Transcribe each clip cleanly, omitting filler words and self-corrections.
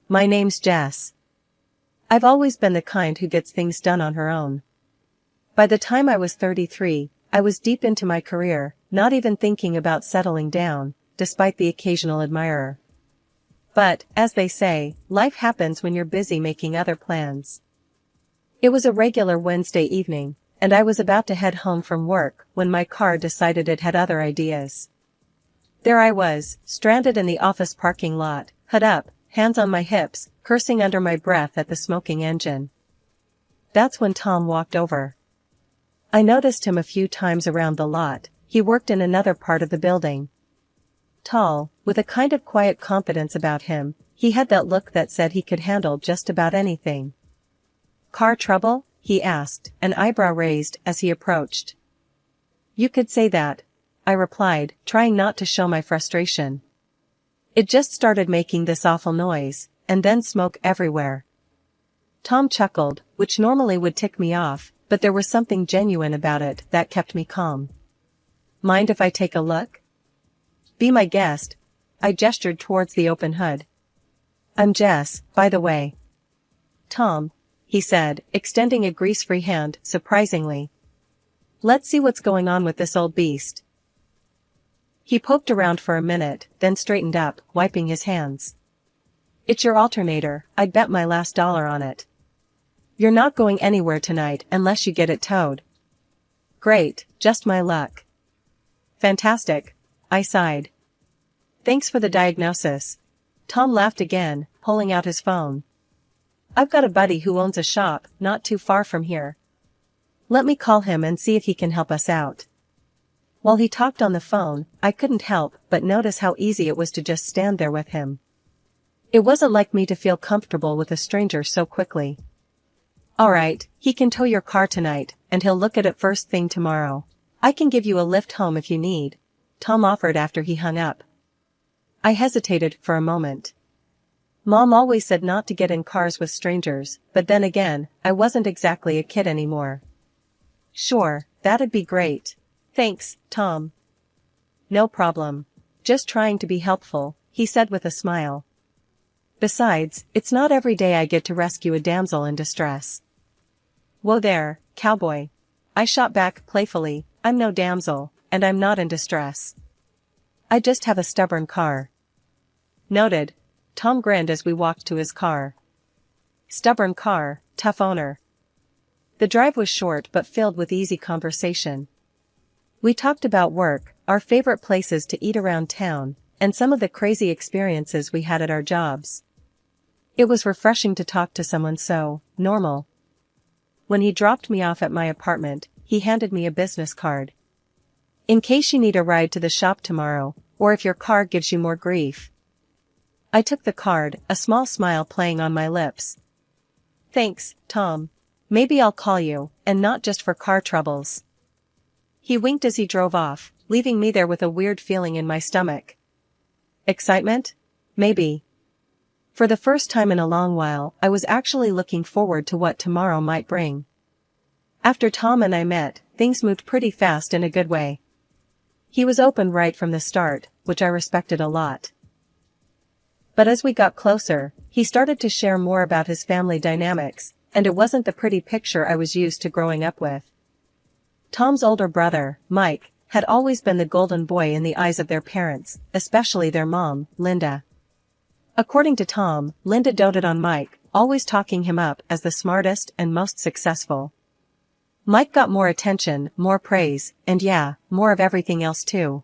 My name's Jess. I've always been the kind who gets things done on her own. By the time I was 33, I was deep into my career, not even thinking about settling down, despite the occasional admirer. But, as they say, life happens when you're busy making other plans. It was a regular Wednesday evening, and I was about to head home from work when my car decided it had other ideas. There I was, stranded in the office parking lot, hood up, hands on my hips, cursing under my breath at the smoking engine. That's when Tom walked over. I noticed him a few times around the lot. He worked in another part of the building. Tall, with a kind of quiet confidence about him, he had that look that said he could handle just about anything. "Car trouble?" he asked, an eyebrow raised as he approached. "You could say that," I replied, trying not to show my frustration. "It just started making this awful noise, and then smoke everywhere." Tom chuckled, which normally would tick me off, but there was something genuine about it that kept me calm. "Mind if I take a look?" "Be my guest." I gestured towards the open hood. "I'm Jess, by the way." "Tom," he said, extending a grease-free hand, surprisingly. "Let's see what's going on with this old beast." He poked around for a minute, then straightened up, wiping his hands. "It's your alternator, I'd bet my last dollar on it. You're not going anywhere tonight unless you get it towed." "Great, just my luck." "Fantastic," I sighed. "Thanks for the diagnosis." Tom laughed again, pulling out his phone. "I've got a buddy who owns a shop not too far from here. Let me call him and see if he can help us out." While he talked on the phone, I couldn't help but notice how easy it was to just stand there with him. It wasn't like me to feel comfortable with a stranger so quickly. "All right, he can tow your car tonight, and he'll look at it first thing tomorrow. I can give you a lift home if you need," Tom offered after he hung up. I hesitated for a moment. Mom always said not to get in cars with strangers, but then again, I wasn't exactly a kid anymore. "Sure, that'd be great. Thanks, Tom." "No problem. Just trying to be helpful," he said with a smile. "Besides, it's not every day I get to rescue a damsel in distress." "Whoa there, cowboy." I shot back playfully, "I'm no damsel, and I'm not in distress. I just have a stubborn car." "Noted." Tom grinned as we walked to his car. Stubborn car, tough owner. The drive was short but filled with easy conversation. We talked about work, our favorite places to eat around town, and some of the crazy experiences we had at our jobs. It was refreshing to talk to someone so normal. When he dropped me off at my apartment, he handed me a business card. "In case you need a ride to the shop tomorrow, or if your car gives you more grief." I took the card, a small smile playing on my lips. "Thanks, Tom. Maybe I'll call you, and not just for car troubles." He winked as he drove off, leaving me there with a weird feeling in my stomach. Excitement? Maybe. For the first time in a long while, I was actually looking forward to what tomorrow might bring. After Tom and I met, things moved pretty fast in a good way. He was open right from the start, which I respected a lot. But as we got closer, he started to share more about his family dynamics, and it wasn't the pretty picture I was used to growing up with. Tom's older brother, Mike, had always been the golden boy in the eyes of their parents, especially their mom, Linda. According to Tom, Linda doted on Mike, always talking him up as the smartest and most successful. Mike got more attention, more praise, and yeah, more of everything else too.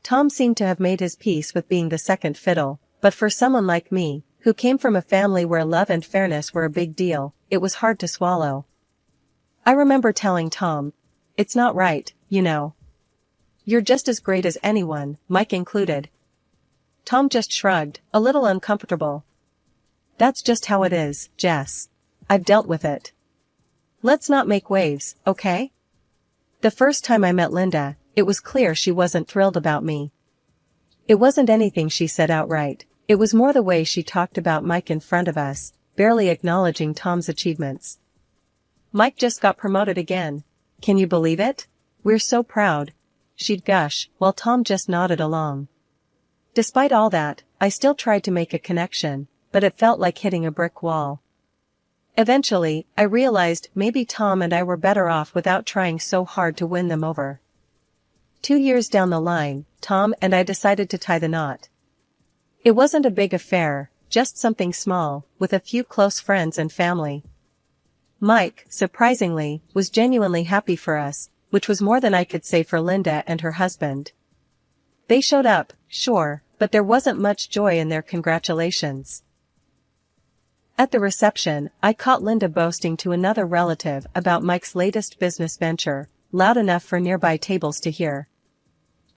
Tom seemed to have made his peace with being the second fiddle, but for someone like me, who came from a family where love and fairness were a big deal, it was hard to swallow. I remember telling Tom, "It's not right, you know. You're just as great as anyone, Mike included." Tom just shrugged, a little uncomfortable. "That's just how it is, Jess. I've dealt with it. Let's not make waves, okay?" The first time I met Linda, it was clear she wasn't thrilled about me. It wasn't anything she said outright, it was more the way she talked about Mike in front of us, barely acknowledging Tom's achievements. "Mike just got promoted again. Can you believe it? We're so proud," she'd gush, while Tom just nodded along. Despite all that, I still tried to make a connection, but it felt like hitting a brick wall. Eventually, I realized maybe Tom and I were better off without trying so hard to win them over. 2 years down the line, Tom and I decided to tie the knot. It wasn't a big affair, just something small, with a few close friends and family. Mike, surprisingly, was genuinely happy for us, which was more than I could say for Linda and her husband. They showed up, sure, but there wasn't much joy in their congratulations. At the reception, I caught Linda boasting to another relative about Mike's latest business venture, loud enough for nearby tables to hear.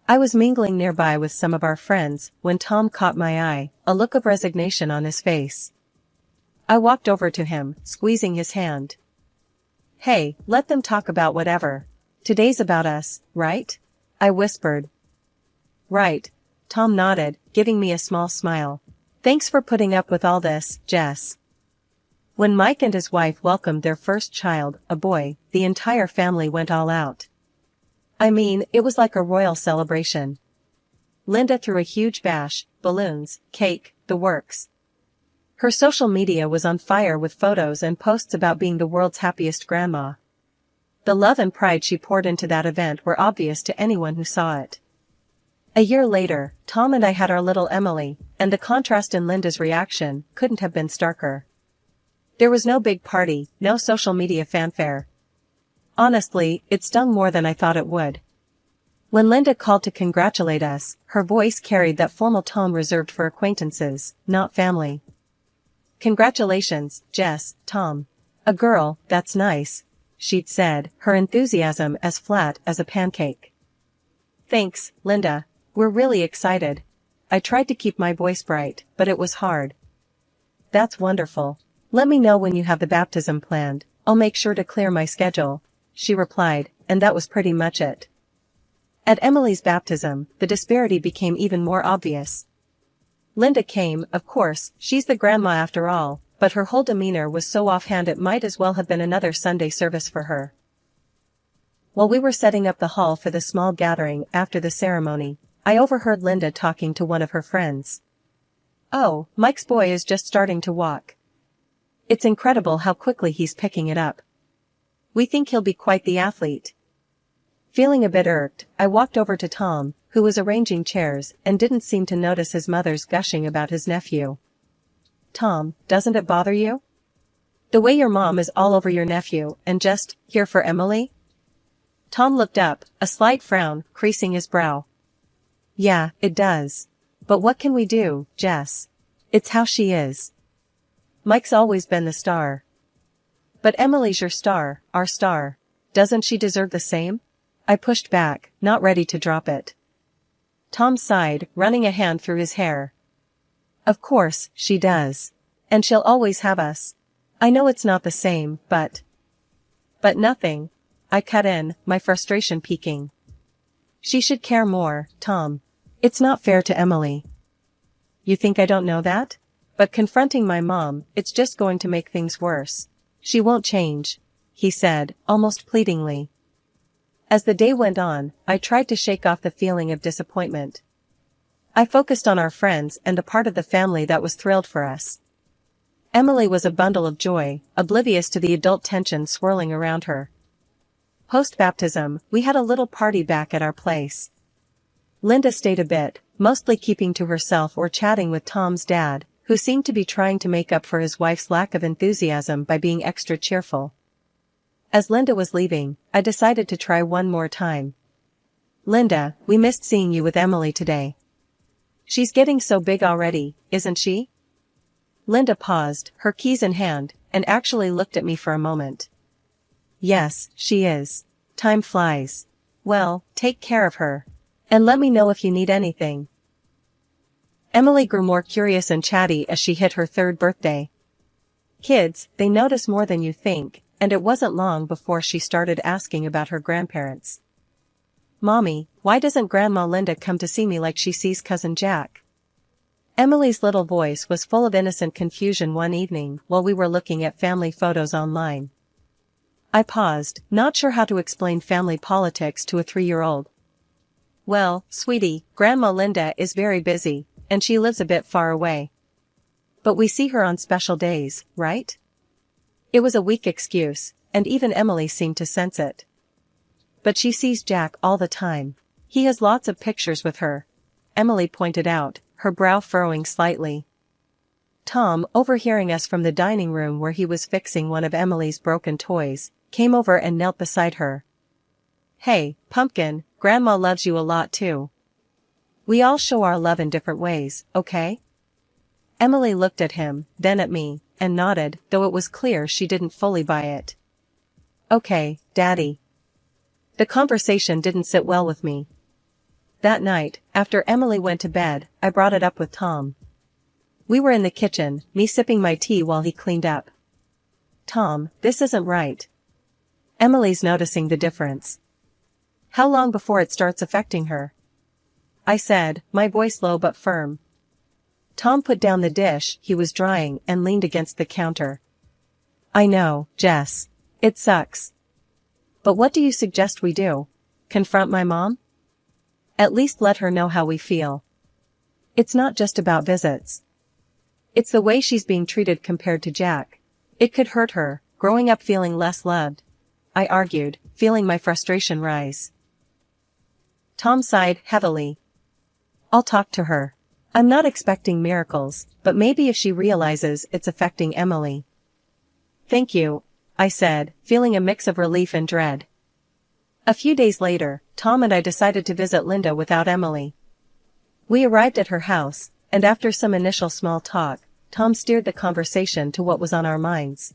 I was mingling nearby with some of our friends when Tom caught my eye, a look of resignation on his face. I walked over to him, squeezing his hand. "Hey, let them talk about whatever. Today's about us, right?" I whispered. "Right," Tom nodded, giving me a small smile. "Thanks for putting up with all this, Jess." When Mike and his wife welcomed their first child, a boy, the entire family went all out. I mean, it was like a royal celebration. Linda threw a huge bash, balloons, cake, the works. Her social media was on fire with photos and posts about being the world's happiest grandma. The love and pride she poured into that event were obvious to anyone who saw it. A year later, Tom and I had our little Emily, and the contrast in Linda's reaction couldn't have been starker. There was no big party, no social media fanfare. Honestly, it stung more than I thought it would. When Linda called to congratulate us, her voice carried that formal tone reserved for acquaintances, not family. "Congratulations, Jess, Tom. A girl, that's nice," she'd said, her enthusiasm as flat as a pancake. "Thanks, Linda. We're really excited." I tried to keep my voice bright, but it was hard. "That's wonderful. Let me know when you have the baptism planned, I'll make sure to clear my schedule," she replied, and that was pretty much it. At Emily's baptism, the disparity became even more obvious. Linda came, of course, she's the grandma after all, but her whole demeanor was so offhand it might as well have been another Sunday service for her. While we were setting up the hall for the small gathering after the ceremony, I overheard Linda talking to one of her friends. "Oh, Mike's boy is just starting to walk. It's incredible how quickly he's picking it up. We think he'll be quite the athlete." Feeling a bit irked, I walked over to Tom, who was arranging chairs and didn't seem to notice his mother's gushing about his nephew. "Tom, doesn't it bother you? The way your mom is all over your nephew and just here for Emily?" Tom looked up, a slight frown creasing his brow. "Yeah, it does. But what can we do, Jess? It's how she is. Mike's always been the star. But Emily's your star, our star. Doesn't she deserve the same?" I pushed back, not ready to drop it. Tom sighed, running a hand through his hair. "Of course, she does. And she'll always have us. I know it's not the same, but..." "But nothing," I cut in, my frustration peaking. "She should care more, Tom. It's not fair to Emily." "You think I don't know that? But confronting my mom, it's just going to make things worse. She won't change," he said, almost pleadingly. As the day went on, I tried to shake off the feeling of disappointment. I focused on our friends and the part of the family that was thrilled for us. Emily was a bundle of joy, oblivious to the adult tension swirling around her. Post-baptism, we had a little party back at our place. Linda stayed a bit, mostly keeping to herself or chatting with Tom's dad, who seemed to be trying to make up for his wife's lack of enthusiasm by being extra cheerful. As Linda was leaving, I decided to try one more time. "Linda, we missed seeing you with Emily today. She's getting so big already, isn't she?" Linda paused, her keys in hand, and actually looked at me for a moment. "Yes, she is. Time flies. Well, take care of her. And let me know if you need anything." Emily grew more curious and chatty as she hit her 3rd birthday. Kids, they notice more than you think, and it wasn't long before she started asking about her grandparents. "Mommy, why doesn't Grandma Linda come to see me like she sees Cousin Jack?" Emily's little voice was full of innocent confusion one evening while we were looking at family photos online. I paused, not sure how to explain family politics to a 3-year-old. "Well, sweetie, Grandma Linda is very busy, and she lives a bit far away. But we see her on special days, right? It was a weak excuse, and even Emily seemed to sense it. But she sees Jack all the time. He has lots of pictures with her, Emily pointed out, her brow furrowing slightly. Tom, overhearing us from the dining room where he was fixing one of Emily's broken toys, came over and knelt beside her. "Hey, Pumpkin, Grandma loves you a lot too. We all show our love in different ways, okay?" Emily looked at him, then at me, and nodded, though it was clear she didn't fully buy it. "Okay, Daddy." The conversation didn't sit well with me. That night, after Emily went to bed, I brought it up with Tom. We were in the kitchen, me sipping my tea while he cleaned up. "Tom, this isn't right. Emily's noticing the difference. How long before it starts affecting her?" I said, my voice low but firm. Tom put down the dish he was drying and leaned against the counter. "I know, Jess. It sucks. But what do you suggest we do? Confront my mom? At least let her know how we feel. It's not just about visits. It's the way she's being treated compared to Jack. It could hurt her, growing up feeling less loved," I argued, feeling my frustration rise. Tom sighed heavily. "I'll talk to her. I'm not expecting miracles, but maybe if she realizes it's affecting Emily." "Thank you," I said, feeling a mix of relief and dread. A few days later, Tom and I decided to visit Linda without Emily. We arrived at her house, and after some initial small talk, Tom steered the conversation to what was on our minds.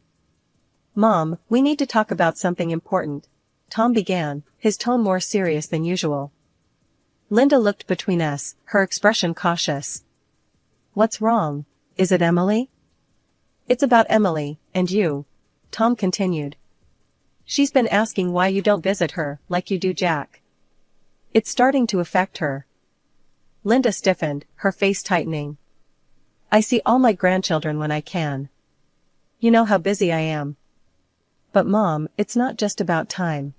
"Mom, we need to talk about something important," Tom began, his tone more serious than usual. Linda looked between us, her expression cautious. "What's wrong? Is it Emily?" "It's about Emily, and you," Tom continued. "She's been asking why you don't visit her, like you do Jack. It's starting to affect her." Linda stiffened, her face tightening. "I see all my grandchildren when I can. You know how busy I am." "But Mom, it's not just about time.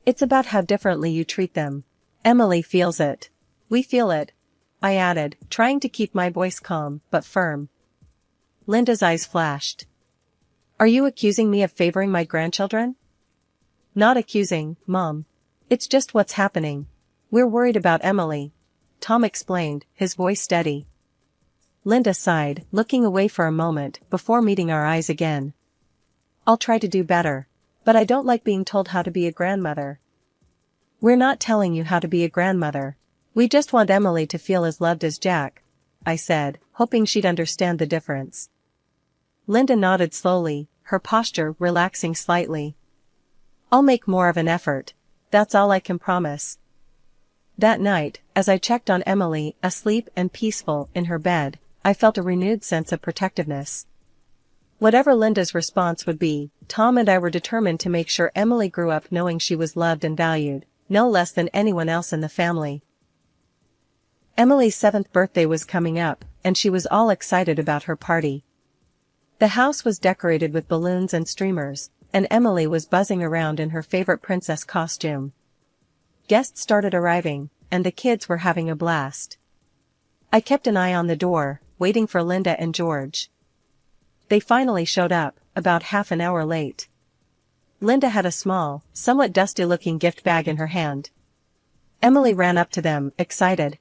It's about how differently you treat them. Emily feels it. We feel it," I added, trying to keep my voice calm, but firm. Linda's eyes flashed. "Are you accusing me of favoring my grandchildren?" "Not accusing, Mom. It's just what's happening. We're worried about Emily," Tom explained, his voice steady. Linda sighed, looking away for a moment, before meeting our eyes again. "I'll try to do better. But I don't like being told how to be a grandmother." "We're not telling you how to be a grandmother. We just want Emily to feel as loved as Jack," I said, hoping she'd understand the difference. Linda nodded slowly, her posture relaxing slightly. "I'll make more of an effort. That's all I can promise." That night, as I checked on Emily, asleep and peaceful in her bed, I felt a renewed sense of protectiveness. Whatever Linda's response would be, Tom and I were determined to make sure Emily grew up knowing she was loved and valued, no less than anyone else in the family. Emily's 7th birthday was coming up, and she was all excited about her party. The house was decorated with balloons and streamers, and Emily was buzzing around in her favorite princess costume. Guests started arriving, and the kids were having a blast. I kept an eye on the door, waiting for Linda and George. They finally showed up, about half an hour late. Linda had a small, somewhat dusty-looking gift bag in her hand. Emily ran up to them, excited.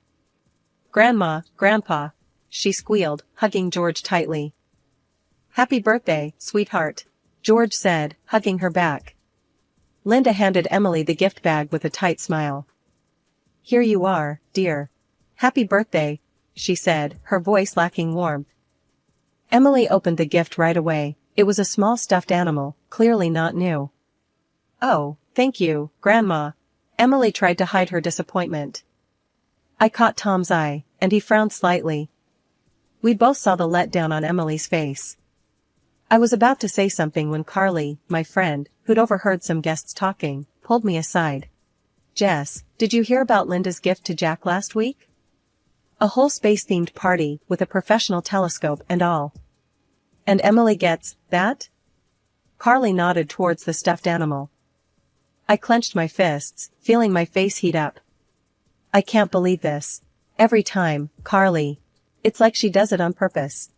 "Grandma, Grandpa," she squealed, hugging George tightly. "Happy birthday, sweetheart," George said, hugging her back. Linda handed Emily the gift bag with a tight smile. "Here you are, dear. Happy birthday," she said, her voice lacking warmth. Emily opened the gift right away. It was a small stuffed animal, clearly not new. "Oh, thank you, Grandma." Emily tried to hide her disappointment. I caught Tom's eye, and he frowned slightly. We both saw the letdown on Emily's face. I was about to say something when Carly, my friend, who'd overheard some guests talking, pulled me aside. "Jess, did you hear about Linda's gift to Jack last week? A whole space-themed party, with a professional telescope and all. And Emily gets that?" Carly nodded towards the stuffed animal. I clenched my fists, feeling my face heat up. "I can't believe this. Every time, Carly. It's like she does it on purpose."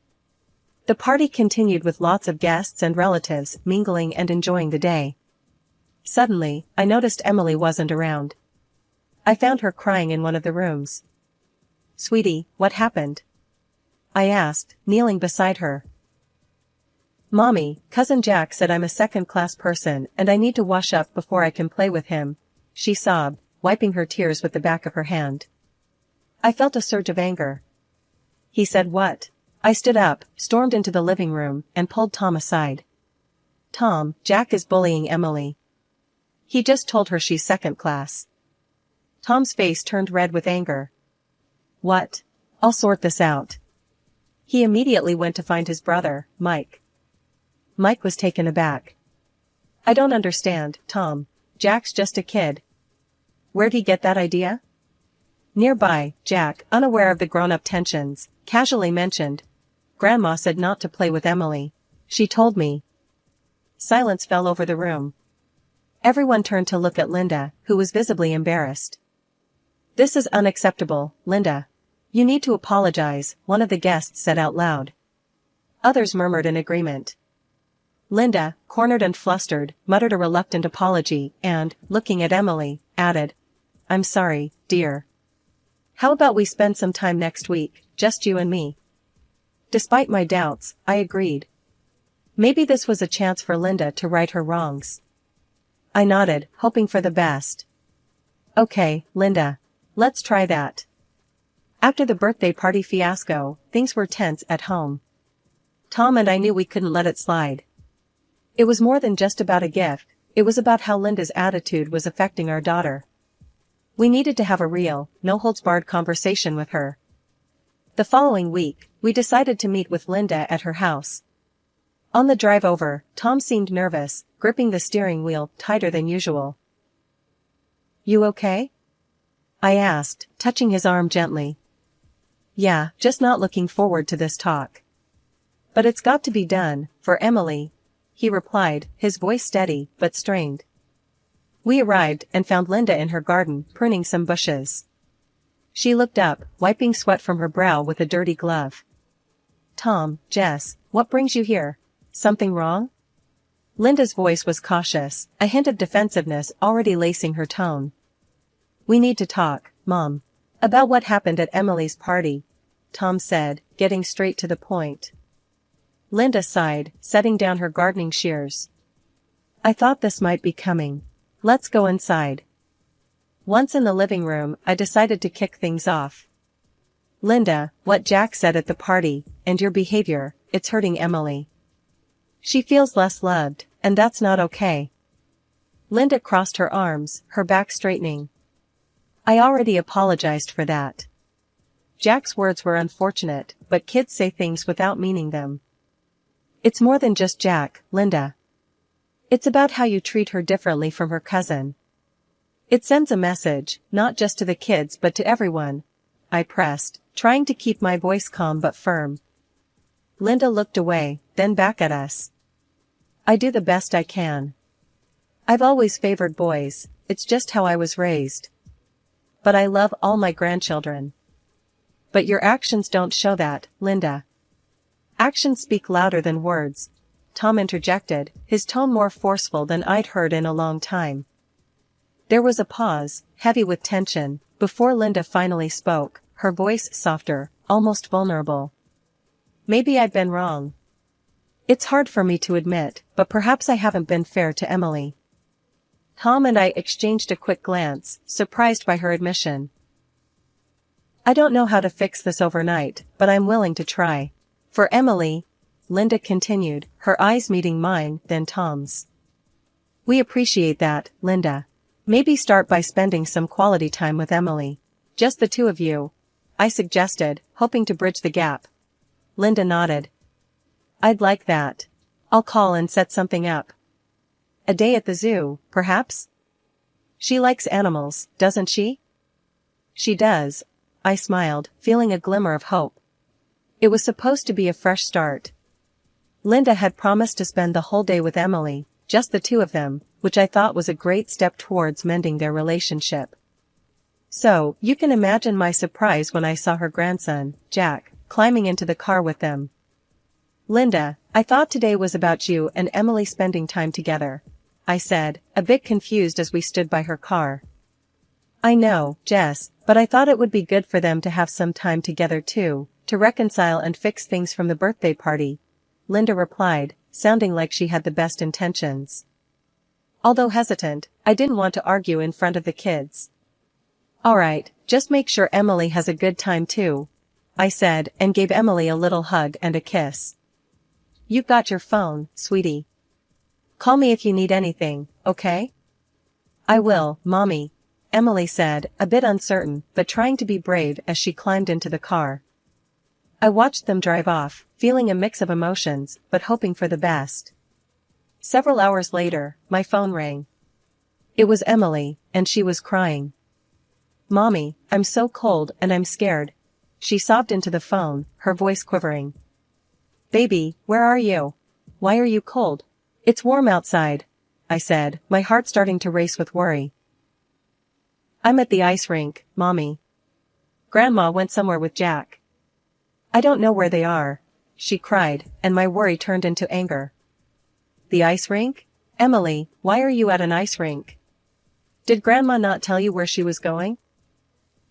The party continued with lots of guests and relatives mingling and enjoying the day. Suddenly, I noticed Emily wasn't around. I found her crying in one of the rooms. "Sweetie, what happened?" I asked, kneeling beside her. "Mommy, Cousin Jack said I'm a second-class person and I need to wash up before I can play with him," she sobbed, wiping her tears with the back of her hand. I felt a surge of anger. "He said what?" I stood up, stormed into the living room, and pulled Tom aside. "Tom, Jack is bullying Emily. He just told her she's second class." Tom's face turned red with anger. "What? I'll sort this out." He immediately went to find his brother, Mike. Mike was taken aback. "I don't understand, Tom. Jack's just a kid. Where'd he get that idea?" Nearby, Jack, unaware of the grown-up tensions, casually mentioned, "Grandma said not to play with Emily. She told me." Silence fell over the room. Everyone turned to look at Linda, who was visibly embarrassed. "This is unacceptable, Linda. You need to apologize," one of the guests said out loud. Others murmured in agreement. Linda, cornered and flustered, muttered a reluctant apology and, looking at Emily, added, "I'm sorry, dear. How about we spend some time next week, just you and me?" Despite my doubts, I agreed. Maybe this was a chance for Linda to right her wrongs. I nodded, hoping for the best. "Okay, Linda. Let's try that." After the birthday party fiasco, things were tense at home. Tom and I knew we couldn't let it slide. It was more than just about a gift, it was about how Linda's attitude was affecting our daughter. We needed to have a real, no-holds-barred conversation with her. The following week, we decided to meet with Linda at her house. On the drive over, Tom seemed nervous, gripping the steering wheel tighter than usual. "You okay?" I asked, touching his arm gently. "Yeah, just not looking forward to this talk. But it's got to be done, for Emily," he replied, his voice steady, but strained. We arrived and found Linda in her garden, pruning some bushes. She looked up, wiping sweat from her brow with a dirty glove. "Tom, Jess, what brings you here? Something wrong?" Linda's voice was cautious, a hint of defensiveness already lacing her tone. "We need to talk, Mom. About what happened at Emily's party," Tom said, getting straight to the point. Linda sighed, setting down her gardening shears. "I thought this might be coming. Let's go inside." Once in the living room, I decided to kick things off. "Linda, what Jack said at the party, and your behavior, it's hurting Emily. She feels less loved, and that's not okay." Linda crossed her arms, her back straightening. "I already apologized for that. Jack's words were unfortunate, but kids say things without meaning them. It's more than just Jack, Linda. It's about how you treat her differently from her cousin. It sends a message, not just to the kids but to everyone," I pressed, trying to keep my voice calm but firm. Linda looked away, then back at us. "I do the best I can. I've always favored boys, it's just how I was raised. But I love all my grandchildren." "But your actions don't show that, Linda." "Actions speak louder than words," Tom interjected, his tone more forceful than I'd heard in a long time. There was a pause, heavy with tension, before Linda finally spoke, her voice softer, almost vulnerable. "Maybe I've been wrong. It's hard for me to admit, but perhaps I haven't been fair to Emily." Tom and I exchanged a quick glance, surprised by her admission. "I don't know how to fix this overnight, but I'm willing to try. For Emily," Linda continued, her eyes meeting mine, then Tom's. "We appreciate that, Linda. Maybe start by spending some quality time with Emily. Just the two of you," I suggested, hoping to bridge the gap. Linda nodded. "I'd like that. I'll call and set something up. A day at the zoo, perhaps? She likes animals, doesn't she?" "She does," I smiled, feeling a glimmer of hope. It was supposed to be a fresh start. Linda had promised to spend the whole day with Emily, just the two of them, which I thought was a great step towards mending their relationship. So, you can imagine my surprise when I saw her grandson, Jack, climbing into the car with them. Linda, I thought today was about you and Emily spending time together, I said, a bit confused as we stood by her car. I know, Jess, but I thought it would be good for them to have some time together too, to reconcile and fix things from the birthday party, Linda replied, sounding like she had the best intentions. Although hesitant, I didn't want to argue in front of the kids. Alright, just make sure Emily has a good time too, I said, and gave Emily a little hug and a kiss. You've got your phone, sweetie. Call me if you need anything, okay? I will, Mommy, Emily said, a bit uncertain, but trying to be brave as she climbed into the car. I watched them drive off, feeling a mix of emotions, but hoping for the best. Several hours later, my phone rang. It was Emily, and she was crying. Mommy, I'm so cold and I'm scared. She sobbed into the phone, her voice quivering. Baby, where are you? Why are you cold? It's warm outside, I said, my heart starting to race with worry. I'm at the ice rink, Mommy. Grandma went somewhere with Jack. I don't know where they are, she cried, and my worry turned into anger. The ice rink? Emily, why are you at an ice rink? Did Grandma not tell you where she was going?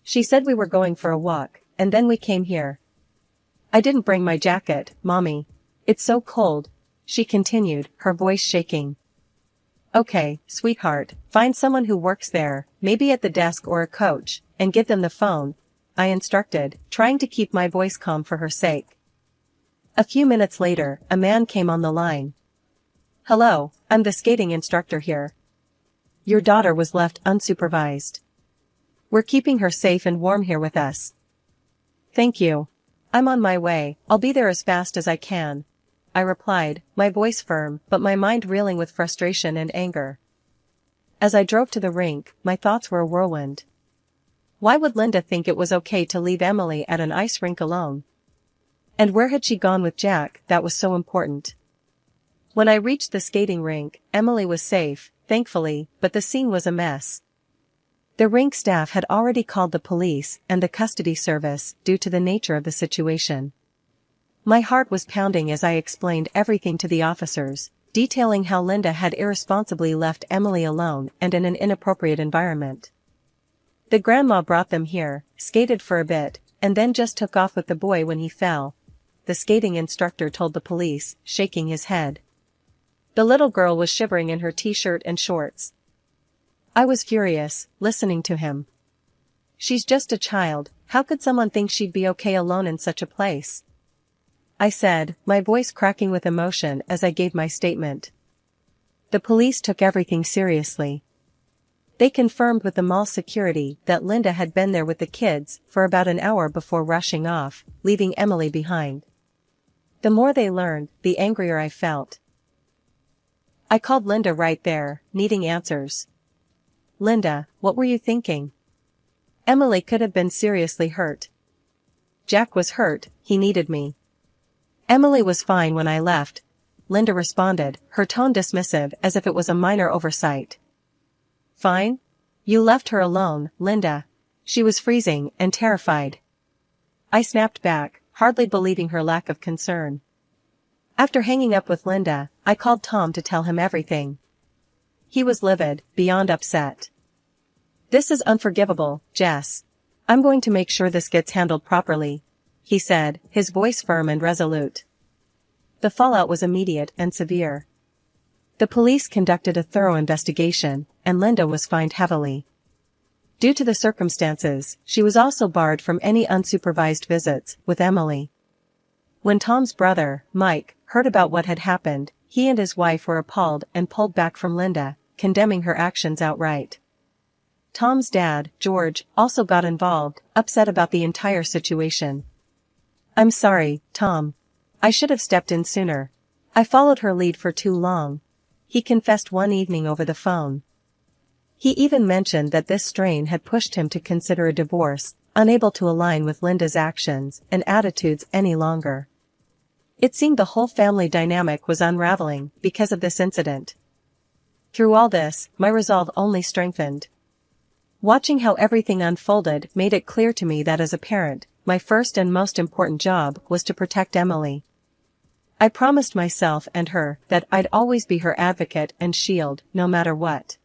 She said we were going for a walk, and then we came here. I didn't bring my jacket, Mommy. It's so cold, she continued, her voice shaking. Okay, sweetheart, find someone who works there, maybe at the desk or a coach, and give them the phone, I instructed, trying to keep my voice calm for her sake. A few minutes later, a man came on the line. Hello, I'm the skating instructor here. Your daughter was left unsupervised. We're keeping her safe and warm here with us. Thank you. I'm on my way, I'll be there as fast as I can, I replied, my voice firm but my mind reeling with frustration and anger. As I drove to the rink, my thoughts were a whirlwind. Why would Linda think it was okay to leave Emily at an ice rink alone? And where had she gone with Jack that was so important? When I reached the skating rink, Emily was safe, thankfully, but the scene was a mess. The rink staff had already called the police and the custody service due to the nature of the situation. My heart was pounding as I explained everything to the officers, detailing how Linda had irresponsibly left Emily alone and in an inappropriate environment. The grandma brought them here, skated for a bit, and then just took off with the boy when he fell, the skating instructor told the police, shaking his head. The little girl was shivering in her t-shirt and shorts. I was furious, listening to him. She's just a child, how could someone think she'd be okay alone in such a place? I said, my voice cracking with emotion as I gave my statement. The police took everything seriously. They confirmed with the mall security that Linda had been there with the kids for about an hour before rushing off, leaving Emily behind. The more they learned, the angrier I felt. I called Linda right there, needing answers. Linda, what were you thinking? Emily could have been seriously hurt. Jack was hurt, he needed me. Emily was fine when I left, Linda responded, her tone dismissive as if it was a minor oversight. Fine? You left her alone, Linda. She was freezing and terrified. I snapped back, hardly believing her lack of concern. After hanging up with Linda, I called Tom to tell him everything. He was livid, beyond upset. This is unforgivable, Jess. I'm going to make sure this gets handled properly, he said, his voice firm and resolute. The fallout was immediate and severe. The police conducted a thorough investigation, and Linda was fined heavily. Due to the circumstances, she was also barred from any unsupervised visits with Emily. When Tom's brother, Mike, heard about what had happened, he and his wife were appalled and pulled back from Linda, condemning her actions outright. Tom's dad, George, also got involved, upset about the entire situation. I'm sorry, Tom. I should have stepped in sooner. I followed her lead for too long, he confessed one evening over the phone. He even mentioned that this strain had pushed him to consider a divorce, unable to align with Linda's actions and attitudes any longer. It seemed the whole family dynamic was unraveling because of this incident. Through all this, my resolve only strengthened. Watching how everything unfolded made it clear to me that as a parent, my first and most important job was to protect Emily. I promised myself and her that I'd always be her advocate and shield, no matter what.